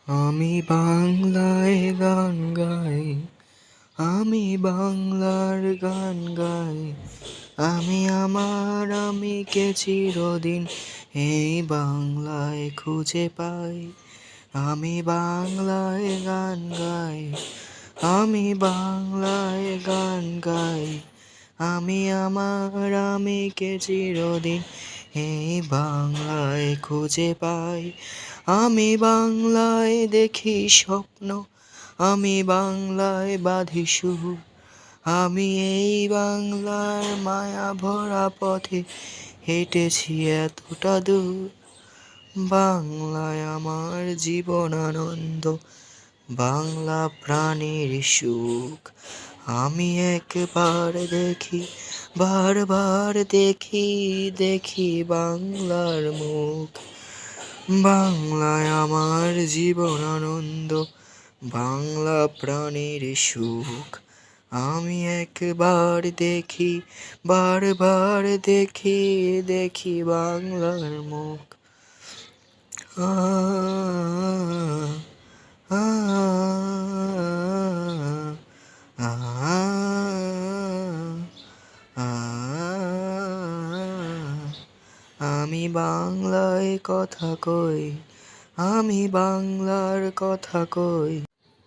আমি বাংলায় গান গাই, আমি বাংলার গান গাই। আমি চিরদিন এই বাংলায় খুঁজে পাই। আমি বাংলায় গান গাই, আমি বাংলায় গান গাই। আমি চিরদিন এই বাংলায় খুঁজে পাই। আমি বাংলায় দেখি স্বপ্ন, আমি বাংলায় বাঁধি সুর। আমি এই বাংলার মায়া ভরা পথে হেঁটেছি এতটা দূর। বাংলায় আমার জীবন আনন্দ, বাংলা প্রাণের সুখ। আমি একবার দেখি, বারবার দেখি, দেখি বাংলার মুখ। বাংলায় আমার জীবন আনন্দ, বাংলা প্রাণের সুখ। আমি একবার দেখি, বারবার দেখি, দেখি বাংলার মুখ। আ আ আ আ আমি বাংলায় কথা কই, আমি বাংলার কথা কই।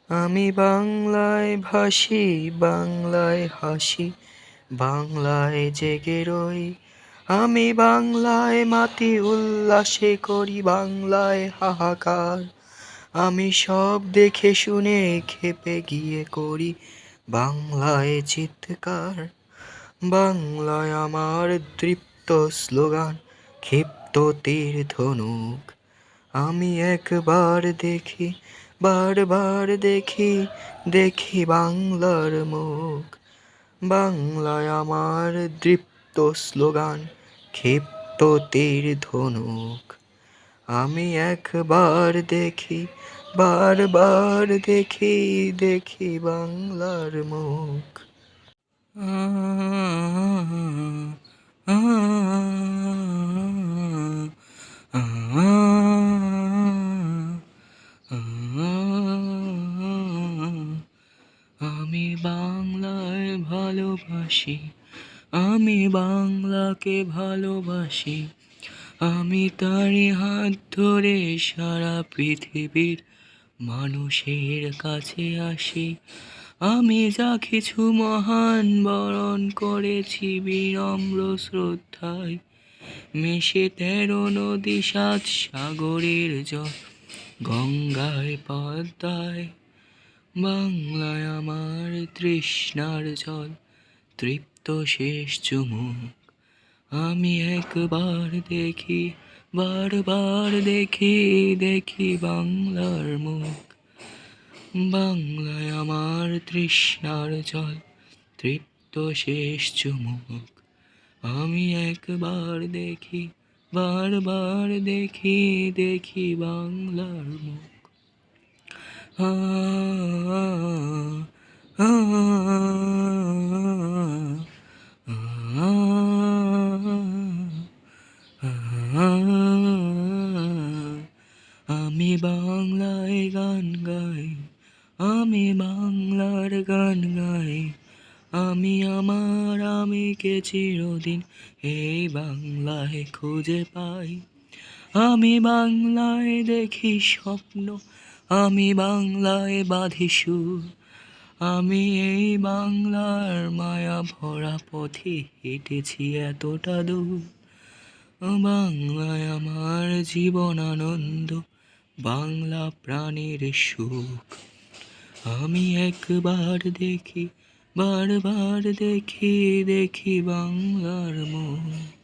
আমি বাংলায় ভাসি, বাংলায় হাসি, বাংলায় জেগে রই। আমি বাংলায় মাতি উল্লাসে করি, বাংলায় হাহাকার। আমি সব দেখে শুনে ক্ষেপে গিয়ে করি বাংলায় চিৎকার। বাংলায় আমার তৃপ্ত স্লোগান, ক্ষিপ্ত তীর ধনুক। আমি একবার দেখি, বারবার দেখি, দেখি বাংলার মুখ। বাংলায় আমার দৃপ্ত স্লোগান, ক্ষিপ্ত তীর ধনুক। আমি একবার দেখি, বারবার দেখি, দেখি বাংলার মুখ। আ আ আ আমি বাংলায় ভালোবাসি, আমি বাংলাকে ভালোবাসি। আমি তারই হাত ধরে সারা পৃথিবীর মানুষের কাছে আসি। আমি যা কিছু মহান বরণ করেছি বিনম্র শ্রদ্ধায়, মিশে 13 নদী 7 সাগরের জল, গঙ্গায় পদ্মায়। বাংলায় আমার তৃষ্ণার জল, তৃপ্ত শেষ চুমুক। আমি একবার দেখি, বারবার দেখি, দেখি বাংলার মুখ। বাংলায় আমার তৃষ্ণার জল, তৃপ্ত শেষ চুমুক। আমি একবার দেখি, বারবার দেখি, দেখি বাংলার মুখ। আ আ আমি বাংলায় গান গাই, আমি বাংলার গান গাই। আমিকে চিরদিন এই বাংলায় খুঁজে পাই। আমি বাংলায় দেখি স্বপ্ন, আমি বাংলায় বাঁধি সুর। আমি এই বাংলার মায়া ভরা পথে হেঁটেছি এতটা দূর। বাংলায় আমার জীবন আনন্দ, বাংলা প্রাণের সুখ। আমি একবার দেখি, বারবার দেখি, দেখি বাংলার মুখ।